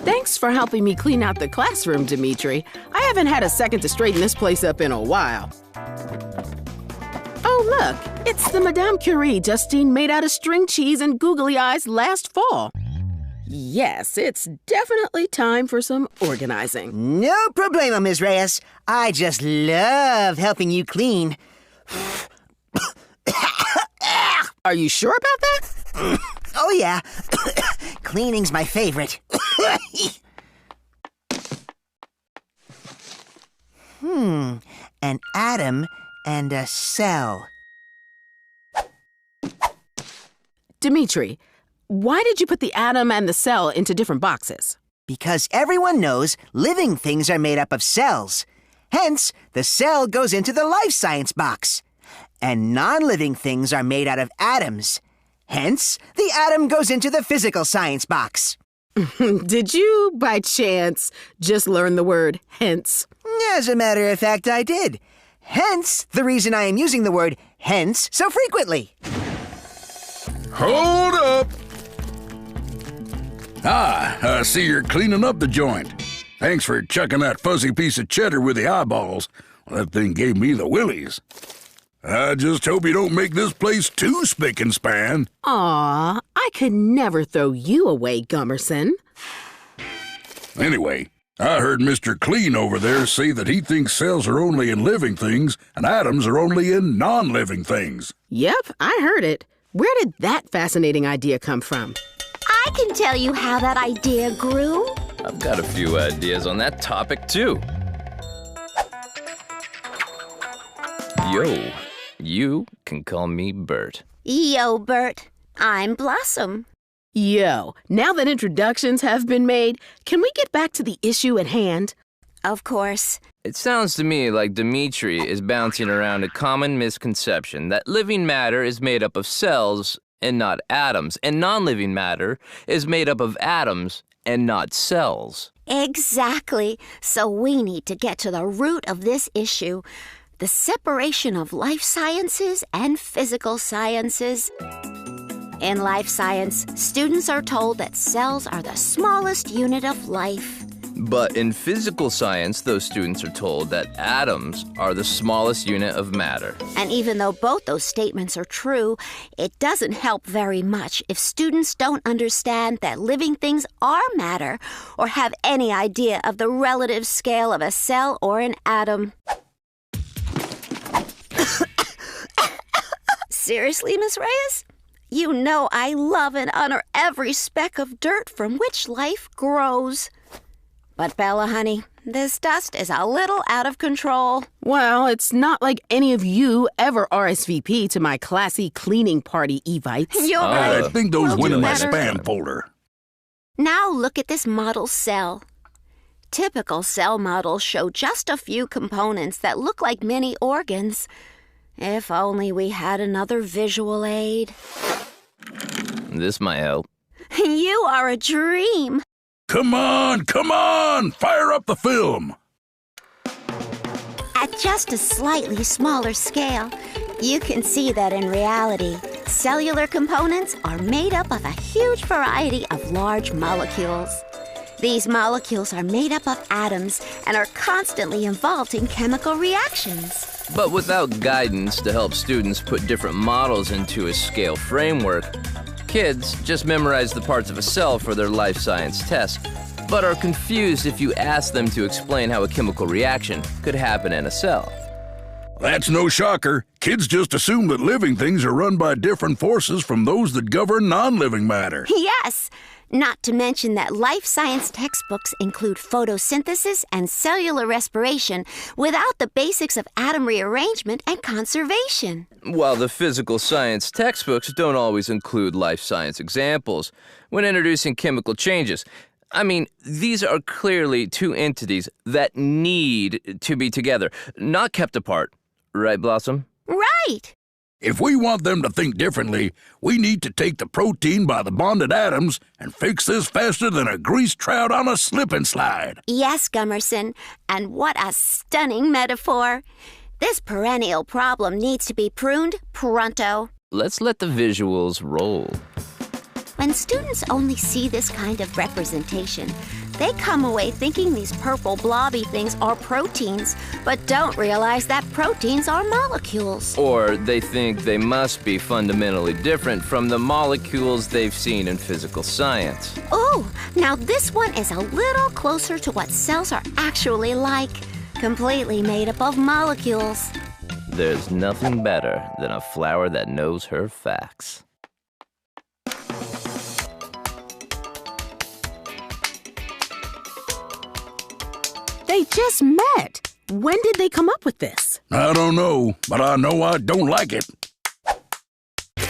Thanks for helping me clean out the classroom, Dimitri. I haven't had a second to straighten this place up in a while. Oh, look, it's the Madame Curie Justine made out of string cheese and googly eyes last fall. Yes, it's definitely time for some organizing. No problemo, Ms. Reyes. I just love helping you clean. Are you sure about that? Oh, yeah. Cleaning's my favorite. An atom and a cell. Dimitri, why did you put the atom and the cell into different boxes? Because everyone knows living things are made up of cells. Hence, the cell goes into the life science box. And non-living things are made out of atoms. Hence, the atom goes into the physical science box. Did you, by chance, just learn the word hence? As a matter of fact, I did. Hence, the reason I am using the word hence so frequently. Hold up! I see you're cleaning up the joint. Thanks for chucking that fuzzy piece of cheddar with the eyeballs. Well, that thing gave me the willies. I just hope you don't make this place too spick and span. Aw, I could never throw you away, Gummerson. Anyway, I heard Mr. Clean over there say that he thinks cells are only in living things and atoms are only in non-living things. Yep, I heard it. Where did that fascinating idea come from? I can tell you how that idea grew. I've got a few ideas on that topic, too. Yo, you can call me Bert. Yo, Bert. I'm Blossom. Yo, now that introductions have been made, can we get back to the issue at hand? Of course. It sounds to me like Dimitri is bouncing around a common misconception that living matter is made up of cells and not atoms, and non-living matter is made up of atoms and not cells. Exactly. So we need to get to the root of this issue. The separation of life sciences and physical sciences. In life science, students are told that cells are the smallest unit of life. But in physical science, those students are told that atoms are the smallest unit of matter. And even though both those statements are true, it doesn't help very much if students don't understand that living things are matter or have any idea of the relative scale of a cell or an atom. Seriously, Miss Reyes? You know I love and honor every speck of dirt from which life grows. But Bella, honey, this dust is a little out of control. Well, it's not like any of you ever RSVP to my classy cleaning party evites. You're right. I think those We'll went do in my better. spam folder. Now look at this model cell. Typical cell models show just a few components that look like mini organs. If only we had another visual aid. This might help. You are a dream. Come on! Fire up the film! At just a slightly smaller scale, you can see that in reality, cellular components are made up of a huge variety of large molecules. These molecules are made up of atoms and are constantly involved in chemical reactions. But without guidance to help students put different models into a scale framework, kids just memorize the parts of a cell for their life science test, but are confused if you ask them to explain how a chemical reaction could happen in a cell. That's no shocker. Kids just assume that living things are run by different forces from those that govern non-living matter. Yes, not to mention that life science textbooks include photosynthesis and cellular respiration without the basics of atom rearrangement and conservation. While the physical science textbooks don't always include life science examples when introducing chemical changes. I mean, these are clearly two entities that need to be together, not kept apart. Right, Blossom? Right. If we want them to think differently, we need to take the protein by the bonded atoms and fix this faster than a greased trout on a slip and slide. Yes, Gummerson, and what a stunning metaphor. This perennial problem needs to be pruned pronto. Let's let the visuals roll. When students only see this kind of representation, they come away thinking these purple blobby things are proteins, but don't realize that proteins are molecules. Or they think they must be fundamentally different from the molecules they've seen in physical science. Ooh, now this one is a little closer to what cells are actually like, completely made up of molecules. There's nothing better than a flower that knows her facts. They just met. When did they come up with this? I don't know, but I know I don't like it.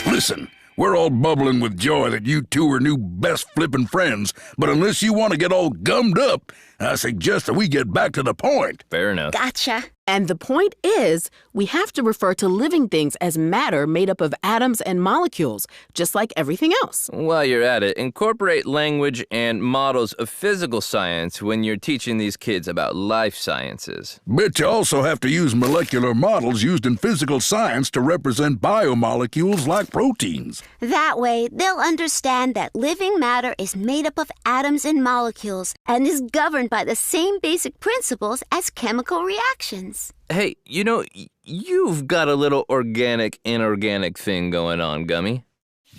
Listen, we're all bubbling with joy that you two are new best flippin' friends, but unless you want to get all gummed up, I suggest that we get back to the point. Fair enough. Gotcha. And the point is, we have to refer to living things as matter made up of atoms and molecules, just like everything else. While you're at it, incorporate language and models of physical science when you're teaching these kids about life sciences. But you also have to use molecular models used in physical science to represent biomolecules like proteins. That way, they'll understand that living matter is made up of atoms and molecules and is governed by the same basic principles as chemical reactions. Hey, you know, you've got a little organic-inorganic thing going on, Gummy.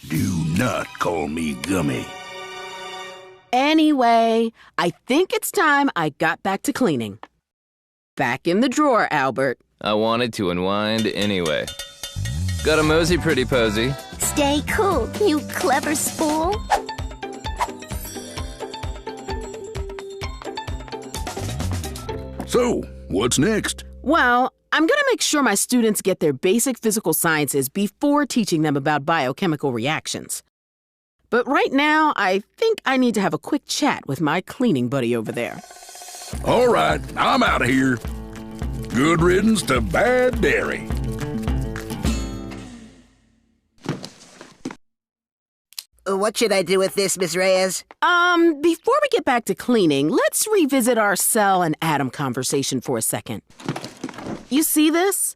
Do not call me Gummy. Anyway, I think it's time I got back to cleaning. Back in the drawer, Albert. I wanted to unwind anyway. Got a mosey, pretty posy. Stay cool, you clever spool. So, what's next? Well, I'm going to make sure my students get their basic physical sciences before teaching them about biochemical reactions. But right now, I think I need to have a quick chat with my cleaning buddy over there. All right, I'm out of here. Good riddance to bad dairy. What should I do with this, Miss Reyes? Before we get back to cleaning, let's revisit our cell and atom conversation for a second. You see this?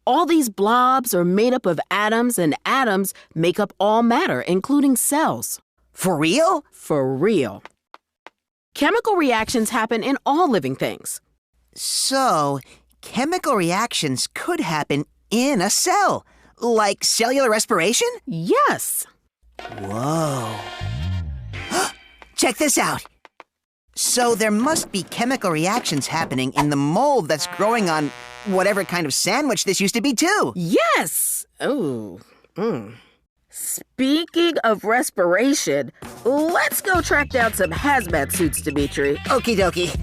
All these blobs are made up of atoms, and atoms make up all matter, including cells. For real? For real. Chemical reactions happen in all living things. So, chemical reactions could happen in a cell, like cellular respiration? Yes. Whoa. Check this out. So there must be chemical reactions happening in the mold that's growing on whatever kind of sandwich this used to be, too. Yes. Oh. Speaking of respiration, let's go track down some hazmat suits, Dimitri. Okie dokie.